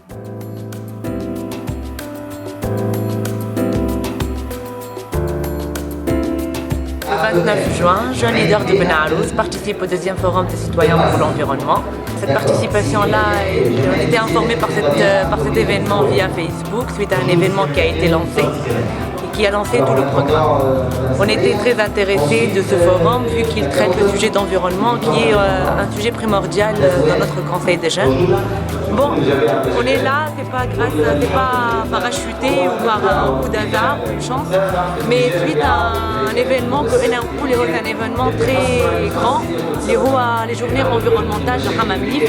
Le 29 juin, jeune leader de Benarous participe au deuxième forum des citoyens pour l'environnement. Cette participation-là, on était informés par cet événement via Facebook, suite à un événement qui a été lancé et qui a lancé tout le programme. On était très intéressés de ce forum vu qu'il traite le sujet d'environnement qui est un sujet primordial dans notre Conseil des jeunes. Bon, on est là, c'est pas parachuté ou par un coup d'hasard, une chance, mais suite à un événement que NRPool est un événement très grand, les journées environnementales de Hamamlif,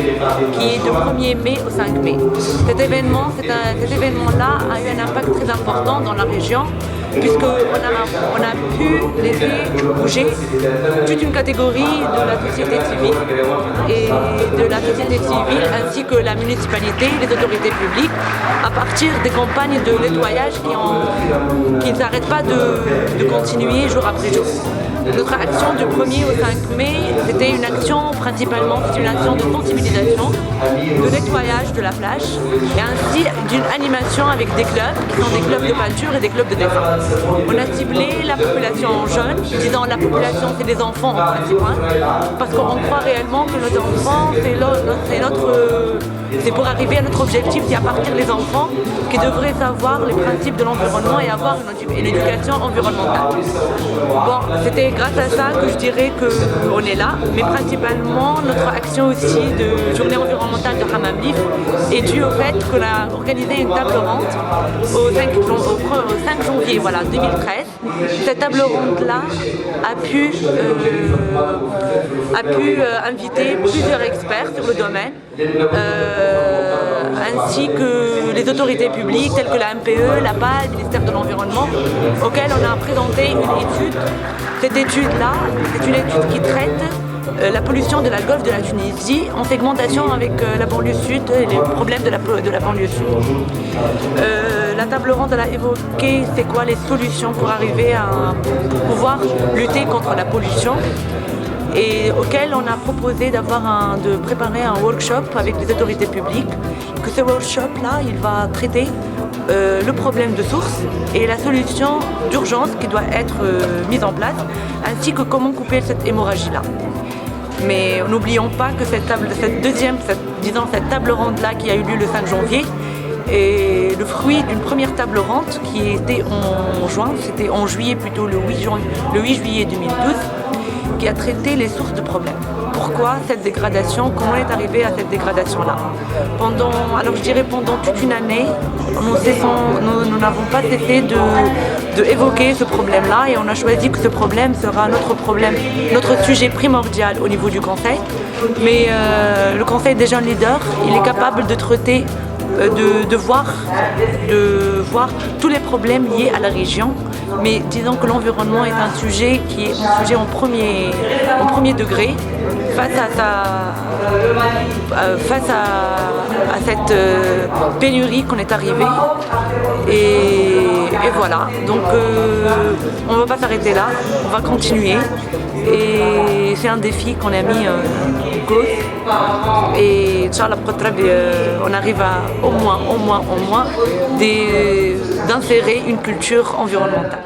qui est du 1er mai au 5 mai. Cet événement-là a eu un impact très important dans la région, puisqu'on a pu laisser bouger toute une catégorie de la société civile ainsi que la municipalité, les autorités publiques, à partir des campagnes de nettoyage qui ne s'arrêtent pas de continuer jour après jour. Notre action du 1er au 5 mai, c'était une action de sensibilisation, de nettoyage de la plage et ainsi d'une animation avec des clubs qui sont des clubs de peinture et des clubs de dessin. On a ciblé la population jeune, disant la population c'est les enfants en principal, parce qu'on croit réellement que nos enfants c'est pour arriver à notre objectif, c'est à partir des enfants qui devraient savoir les principes de l'environnement et avoir une éducation environnementale. Bon, c'était grâce à ça que je dirais qu'on est là, mais principalement notre action aussi de journée environnementale de Hamamlif est due au fait qu'on a organisé une table ronde au 5 janvier 2013. Cette table ronde-là a pu inviter plusieurs experts sur le domaine, ainsi que les autorités publiques telles que la MPE, la PAL, le ministère de l'Environnement, auxquelles on a présenté une étude. Cette étude-là, c'est une étude qui traite la pollution de la Golfe de la Tunisie en segmentation avec la banlieue sud et les problèmes de la banlieue sud. La table ronde a évoqué c'est quoi les solutions pour arriver à pouvoir lutter contre la pollution, et auquel on a proposé de préparer un workshop avec les autorités publiques, que ce workshop-là, il va traiter le problème de source et la solution d'urgence qui doit être mise en place, ainsi que comment couper cette hémorragie-là. Mais n'oublions pas que cette table ronde-là qui a eu lieu le 5 janvier est le fruit d'une première table ronde qui était en juin, c'était en juillet plutôt, le 8 juillet 2012, qui a traité les sources de problèmes. Pourquoi cette dégradation? Comment est arrivé à cette dégradation-là? Pendant toute une année, nous n'avons pas cessé de évoquer ce problème-là, et on a choisi que ce problème sera notre sujet primordial au niveau du Conseil. Mais le Conseil des jeunes leaders, il est capable de traiter, de voir tous les problèmes liés à la région. Mais disons que l'environnement est un sujet qui est un sujet en premier degré face à cette pénurie qu'on est arrivé. Et voilà, donc on ne va pas s'arrêter là, on va continuer. Et c'est un défi qu'on a mis en cause. Et Inch'Allah, on arrive à au moins d'insérer une culture environnementale.